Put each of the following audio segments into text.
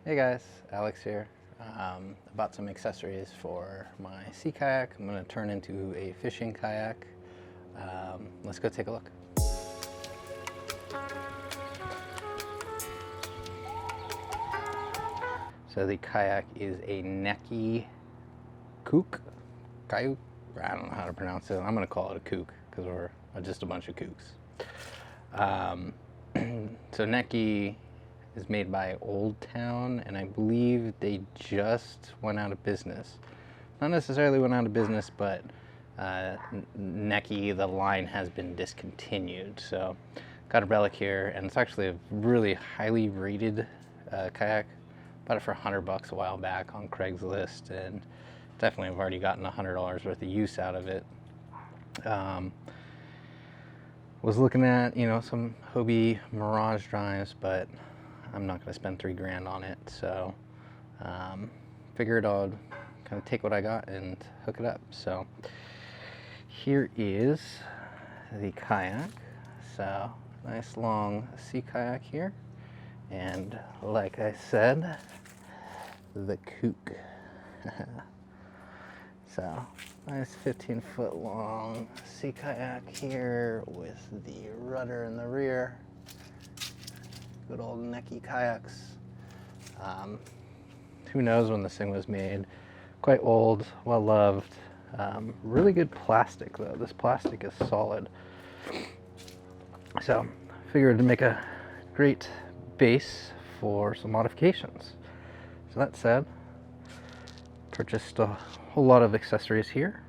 Hey guys, Alex here. I bought some accessories for my sea kayak. I'm going to turn into a fishing kayak. Let's go take a look. So the kayak is a Necky Kyook Sea. I don't know how to pronounce it. I'm going to call it a kook because we're just a bunch of kooks. So Necky is made by Old Town, and I believe they just went out of business. Not necessarily went out of business, but Necky, the line has been discontinued. So got a relic here, and it's actually a really highly rated kayak. Bought it for $100 a while back on Craigslist, and definitely have already gotten $100 worth of use out of it. Was looking at, some Hobie Mirage drives, but I'm not going to spend $3 on it, so figured I'd kind of take what I got and hook it up. So here is the kayak. So nice long sea kayak here, and like I said, the kook. So nice 15-foot long sea kayak here with the rudder in the rear. Good old Necky kayaks. Who knows when this thing was made? Quite old, well loved. Really good plastic though. This plastic is solid. So figured to make a great base for some modifications. So that said, purchased a whole lot of accessories here.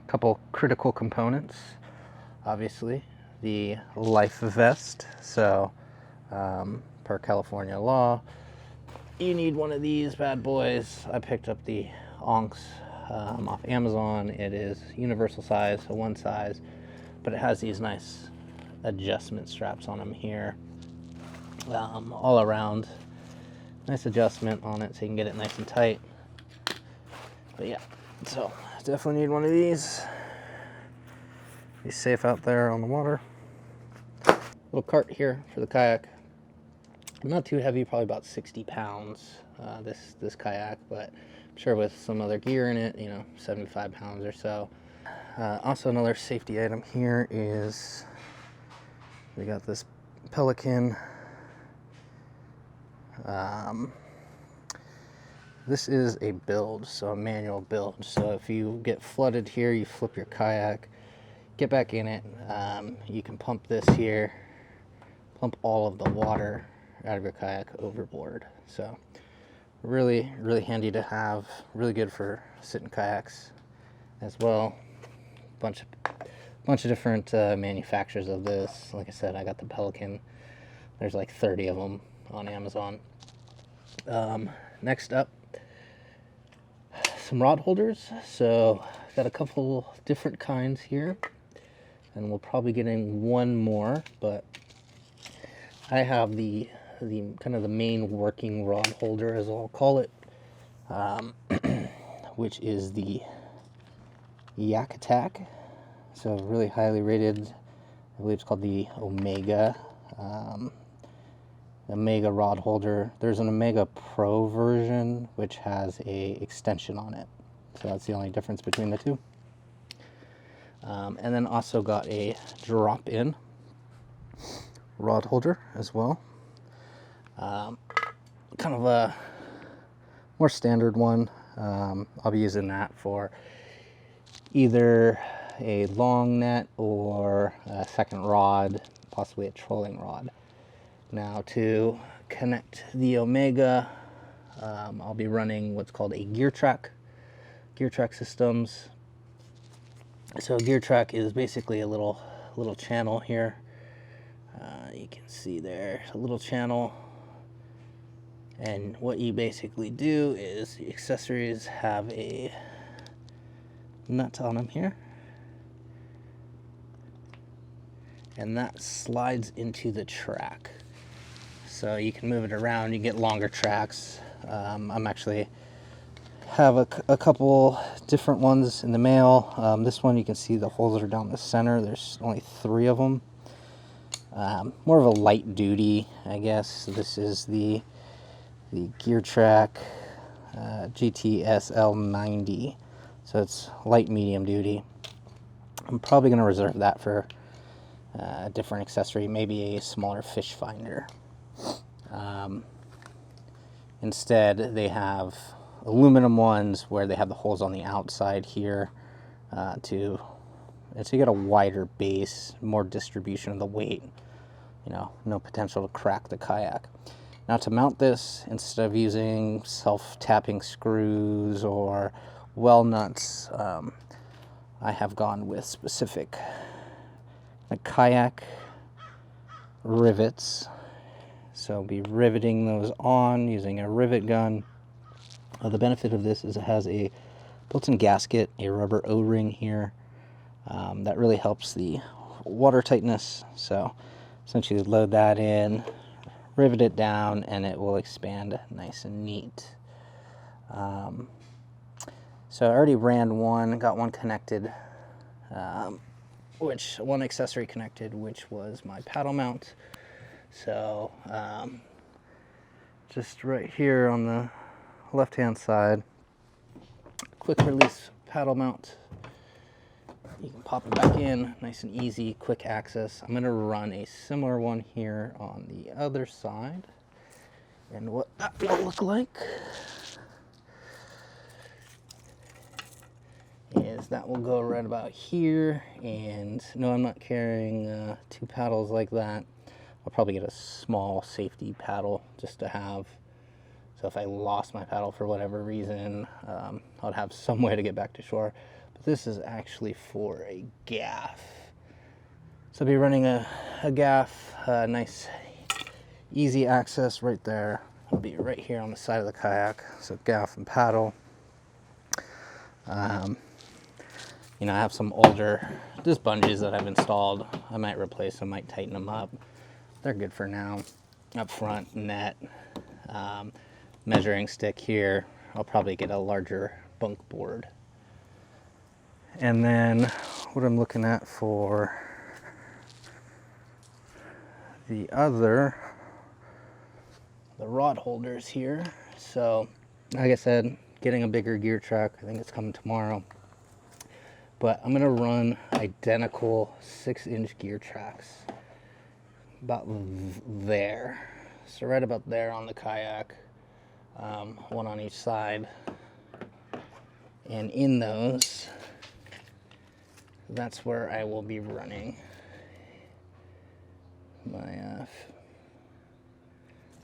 Couple critical components, obviously. The life vest. So per California law, you need one of these bad boys. I picked up the Onx off Amazon. It is universal size, so one size, but it has these nice adjustment straps on them here, all around. Nice adjustment on it so you can get it nice and tight. But yeah, so definitely need one of these. Be safe out there on the water. Little cart here for the kayak. Not too heavy, probably about 60 pounds, this kayak, but I'm sure with some other gear in it, 75 pounds or so. Also another safety item here is we got this Pelican. This is a build, so a manual build. So if you get flooded here, you flip your kayak, get back in it. You can pump this here, pump all of the water out of your kayak overboard. So really, really handy to have. Really good for sitting kayaks as well. Bunch of different manufacturers of this. Like I said, I got the Pelican. There's like 30 of them on Amazon. Next up, some rod holders. So got a couple different kinds here, and we'll probably get in one more, but I have the kind of the main working rod holder, as I'll call it, which is the Yak Attack. So really highly rated. I believe it's called the Omega. Omega rod holder. There's an Omega Pro version which has a extension on it, so that's the only difference between the two. And then also got a drop-in rod holder as well. Kind of a more standard one. I'll be using that for either a long net or a second rod, possibly a trolling rod. Now to connect the Omega, I'll be running what's called a gear track systems. So gear track is basically a little channel here. You can see there a little channel, and what you basically do is the accessories have a nut on them here, and that slides into the track. So you can move it around, you get longer tracks. I'm actually have a couple different ones in the mail. This one, you can see the holes are down the center. There's only 3 of them. More of a light duty, I guess. This is the the Gear Track GTSL 90. So it's light medium duty. I'm probably going to reserve that for a different accessory, maybe a smaller fish finder. Instead, they have aluminum ones where they have the holes on the outside here so you get a wider base, more distribution of the weight, no potential to crack the kayak. Now to mount this, instead of using self-tapping screws or well nuts, I have gone with specific kayak rivets. So I'll be riveting those on using a rivet gun. The benefit of this is it has a built-in gasket, a rubber O-ring here. That really helps the water tightness. So essentially load that in, rivet it down, and it will expand nice and neat. So I already ran one, got one connected, one accessory connected, which was my paddle mount. So just right here on the left hand side, quick release paddle mount. You can pop it back in, nice and easy, quick access. I'm going to run a similar one here on the other side. And what that will look like is that will go right about here. And no, I'm not carrying two paddles like that. I'll probably get a small safety paddle just to have. So if I lost my paddle for whatever reason, I'd have some way to get back to shore. But this is actually for a gaff. So I'll be running a gaff, nice easy access right there. It'll be right here on the side of the kayak. So gaff and paddle. I have some older just bungees that I've installed. I might replace them, might tighten them up. They're good for now. Up front, net, measuring stick here. I'll probably get a larger bunk board. And then what I'm looking at for the rod holders here. So, like I said, getting a bigger gear track. I think it's coming tomorrow. But I'm gonna run identical 6-inch gear tracks. About there. So right about there on the kayak. One on each side. And in those, that's where I will be running my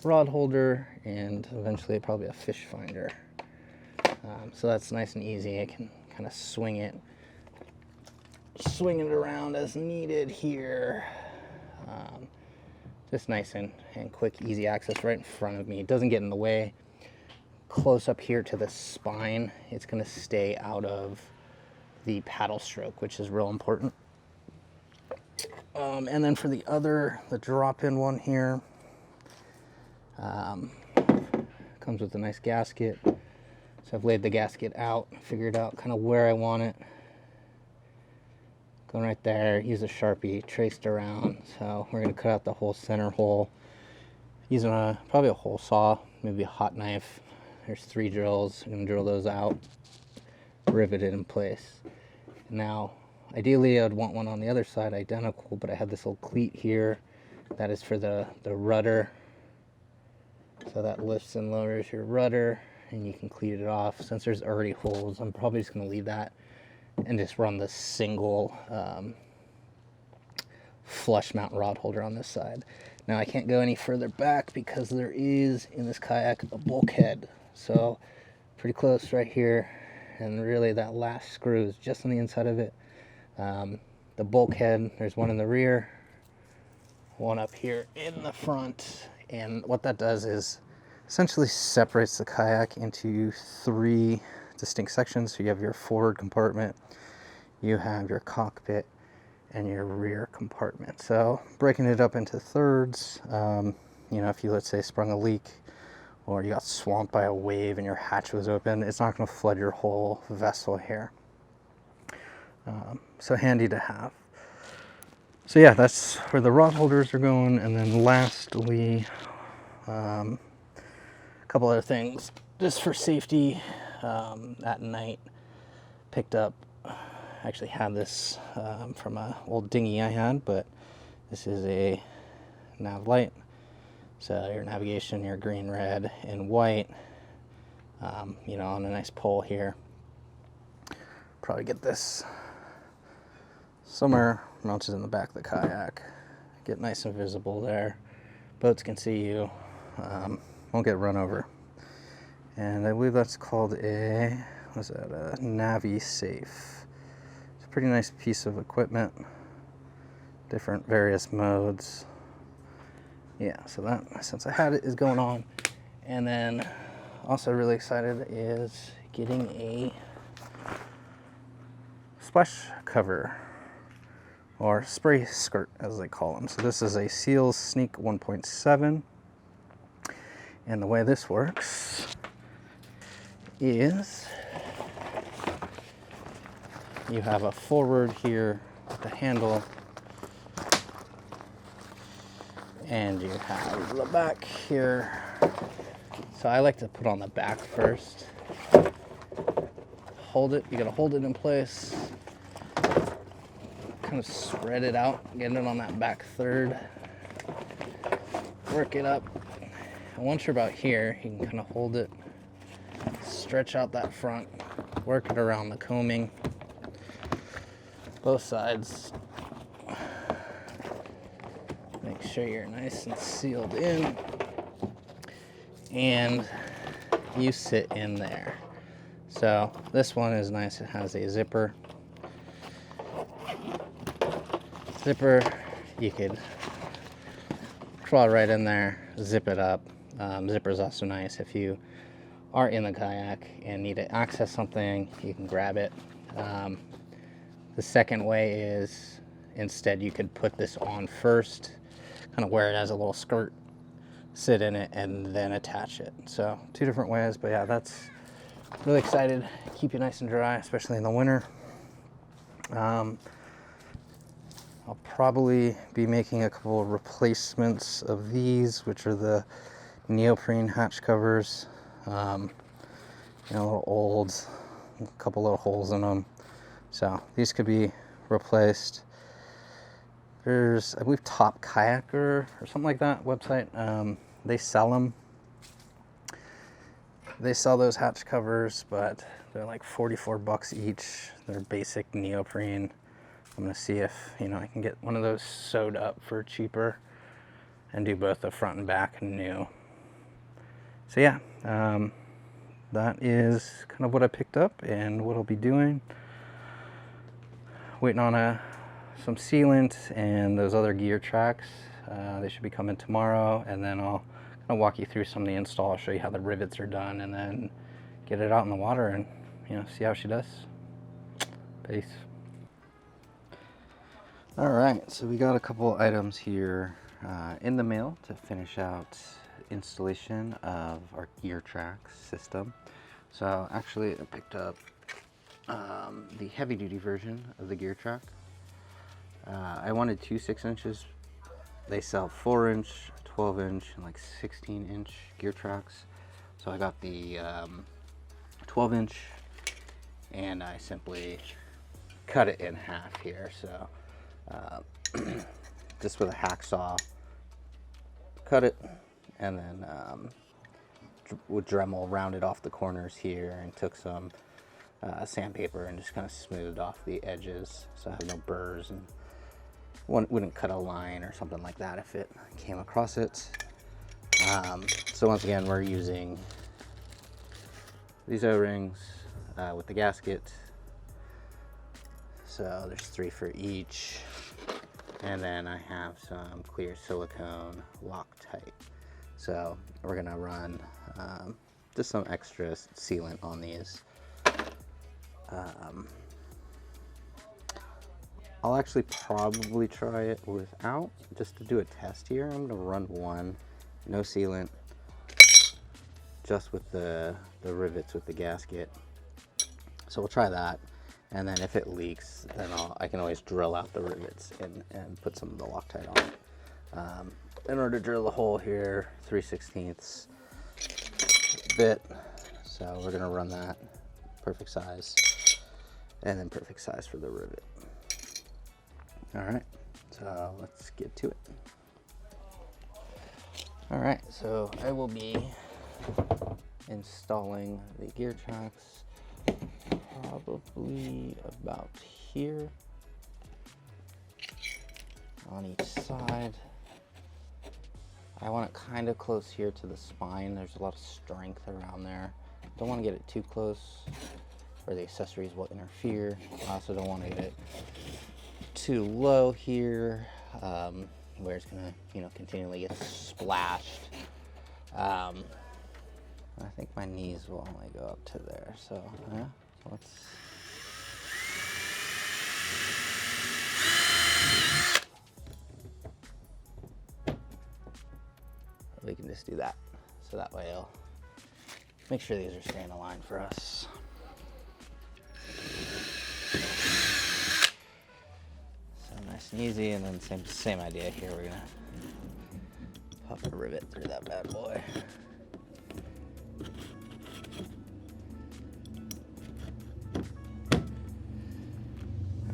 rod holder and eventually probably a fish finder. So that's nice and easy. I can kind of swing it around as needed here. Just nice and quick, easy access right in front of me. It doesn't get in the way. Close up here to the spine, it's going to stay out of the paddle stroke, which is real important. And then for the drop-in one here, comes with a nice gasket. So I've laid the gasket out, figured out kind of where I want it. Going right there, use a Sharpie, traced around. So we're going to cut out the whole center hole. Using probably a hole saw, maybe a hot knife. There's 3 drills. I'm going to drill those out, rivet it in place. Now, ideally I'd want one on the other side identical, but I have this little cleat here. That is for the rudder. So that lifts and lowers your rudder, and you can cleat it off. Since there's already holes, I'm probably just going to leave that and just run the single flush mount rod holder on this side. Now I can't go any further back because there is in this kayak a bulkhead. So pretty close right here, and really that last screw is just on the inside of it. The bulkhead, there's one in the rear, one up here in the front, and what that does is essentially separates the kayak into 3 distinct sections. So you have your forward compartment, you have your cockpit, and your rear compartment. So breaking it up into thirds, if you, let's say, sprung a leak or you got swamped by a wave and your hatch was open, it's not going to flood your whole vessel here. So handy to have. So yeah, that's where the rod holders are going. And then lastly, a couple other things just for safety at night. Picked up, actually had this from an old dinghy I had, but this is a nav light. So your navigation, your green, red, and white, you know, on a nice pole here. Probably get this somewhere mounted in the back of the kayak. Get nice and visible there. Boats can see you. Won't get run over. And I believe that's called a, what's that, a Navi Safe. It's a pretty nice piece of equipment. Different various modes. Yeah, so that, since I had it, is going on. And then also really excited is getting a splash cover, or spray skirt as they call them. So this is a Seals Sneak 1.7, and the way this works is you have a forward here with the handle, and you have the back here. So I like to put on the back first. Hold it, you gotta hold it in place, kind of spread it out, get it on that back third, work it up, and once you're about here, you can kind of hold it, stretch out that front, work it around the combing, both sides, make sure you're nice and sealed in, and you sit in there. So this one is nice, it has a zipper. You could crawl right in there, zip it up. Zipper is also nice if you are in the kayak and need to access something, you can grab it. The second way is, instead you could put this on first, kind of wear it as a little skirt, sit in it, and then attach it. So 2 different ways, but yeah, that's really excited. Keep you nice and dry, especially in the winter. I'll probably be making a couple of replacements of these, which are the neoprene hatch covers. You know, a little old, a couple little holes in them. So these could be replaced. There's, I believe, Top Kayaker or something like that website. They sell them. They sell those hatch covers, but they're like 44 bucks each. They're basic neoprene. I'm gonna see if, you know, I can get one of those sewed up for cheaper and do both the front and back new. So yeah, that is kind of what I picked up and what I'll be doing. Waiting on some sealant and those other gear tracks. They should be coming tomorrow, and then I'll kind of walk you through some of the install. I'll show you how the rivets are done, and then get it out in the water and, you know, see how she does. Peace. All right, so we got a couple items here in the mail to finish out installation of our gear track system. So actually I picked up the heavy duty version of the gear track. I wanted 2 6-inches. They sell 4-inch, 12-inch, and like 16-inch gear tracks. So I got the 12-inch, and I simply cut it in half here. So just with a hacksaw, cut it, and then with Dremel rounded off the corners here, and took some sandpaper and just kind of smoothed off the edges so I have no burrs, and wouldn't cut a line or something like that if it came across it. So once again, we're using these O-rings with the gasket. So there's 3 for each. And then I have some clear silicone Loctite. So we're gonna run just some extra sealant on these. I'll actually probably try it without, just to do a test here. I'm gonna run one, no sealant, just with the rivets with the gasket. So we'll try that, and then if it leaks, then I can always drill out the rivets and put some of the Loctite on it. In order to drill the hole here, 3/16, bit. So we're gonna run that perfect size, and then perfect size for the rivet. All right, so let's get to it. All right, so I will be installing the gear tracks probably about here on each side. I want it kind of close here to the spine. There's a lot of strength around there. Don't want to get it too close or the accessories will interfere. I also don't want to get it too low here where it's gonna, you know, continually get splashed. I think my knees will only go up to there, so yeah, let's. We can just do that, so that way I'll make sure these are staying aligned for us. So nice and easy, and then same idea here. We're gonna pop a rivet through that bad boy.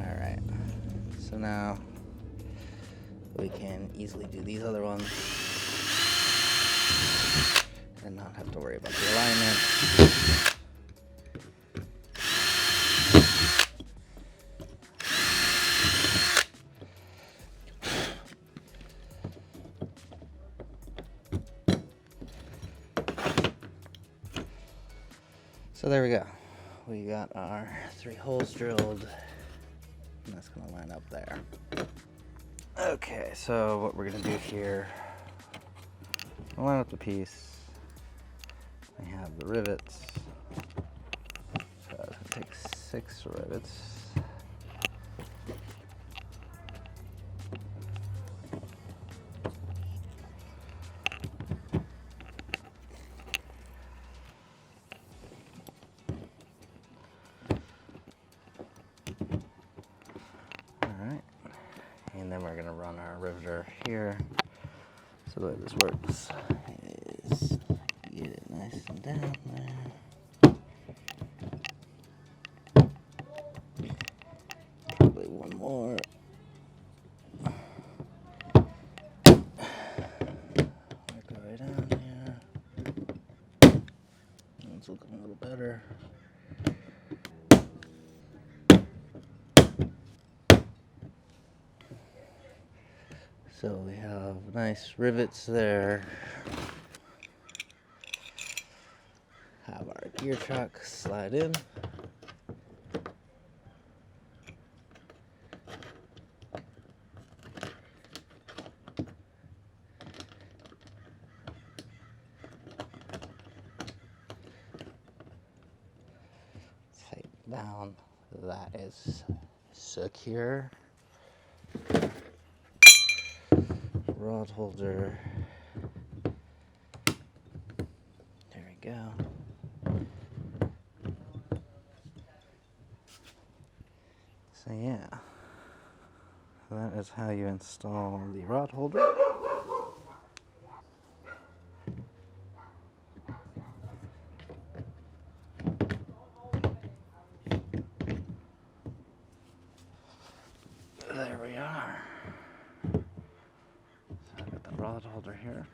All right, so now we can easily do these other ones and not have to worry about the alignment. So there we go. We got our 3 holes drilled, and that's gonna line up there. Okay, so what we're gonna do here, we'll line up the piece. We have the rivets. So it's gonna take 6 rivets. And then we're going to run our riveter here. So the way this works is get it nice and down there. Probably one more. Work our way down here. It's looking a little better. So we have nice rivets there. Have our gear truck slide in. Tighten down. That is secure. Rod holder. There we go. So yeah, that is how you install the rod holder. There we are. Rod holder here.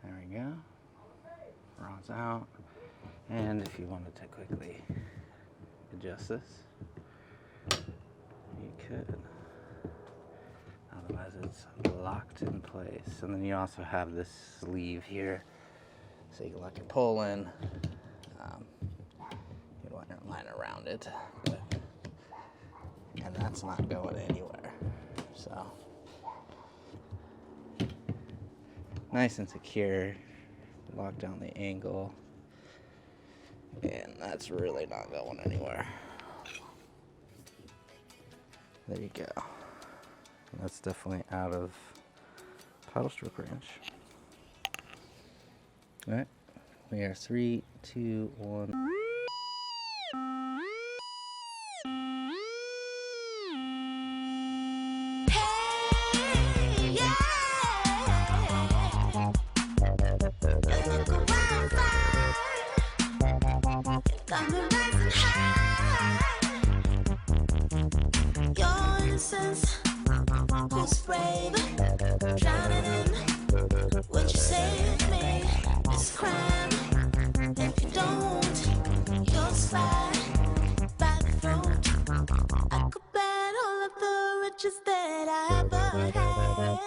There we go. Rod's out. And if you wanted to quickly adjust this, you could. Otherwise it's locked in place. And then you also have this sleeve here, so you can lock your pole in. You want your line around it, and that's not going anywhere. So. Nice and secure, lock down the angle, and that's really not going anywhere. There you go. That's definitely out of paddle stroke range. All right, we are 3, 2, 1. crime. If you don't, you'll slide by the throat. I could bet all of the riches that I ever had.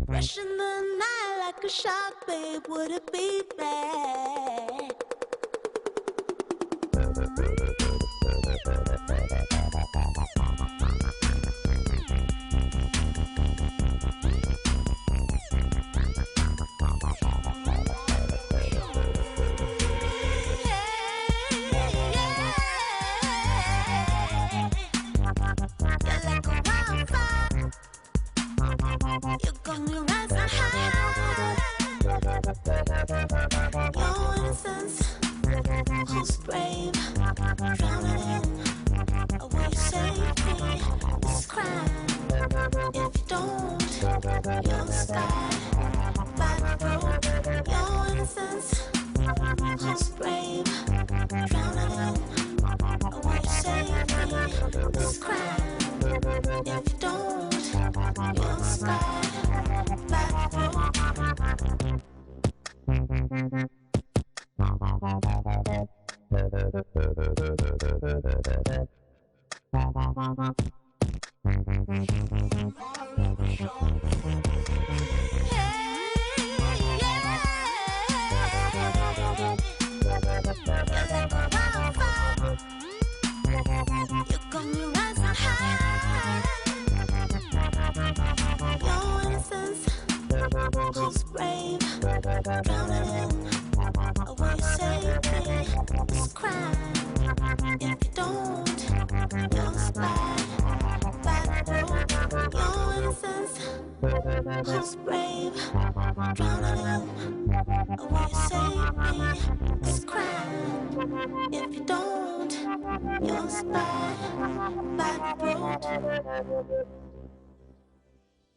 Fresh in the night like a shark, babe, would it be bad? You got me rising high. Your innocence, who's brave, drowning in a way you save me. This crime, if you don't, you'll slide by the road. Your innocence, who's brave, drowning in a way you save me. This crime, if you don't, you'll slide by the road. You got me rising high. Your innocence, who's brave, drowning in a way you save me. This crime, if you don't, you'll slide by the road. Your innocence, who's brave, drowning in a way you save me. This crime, if you don't, you'll slide by the road.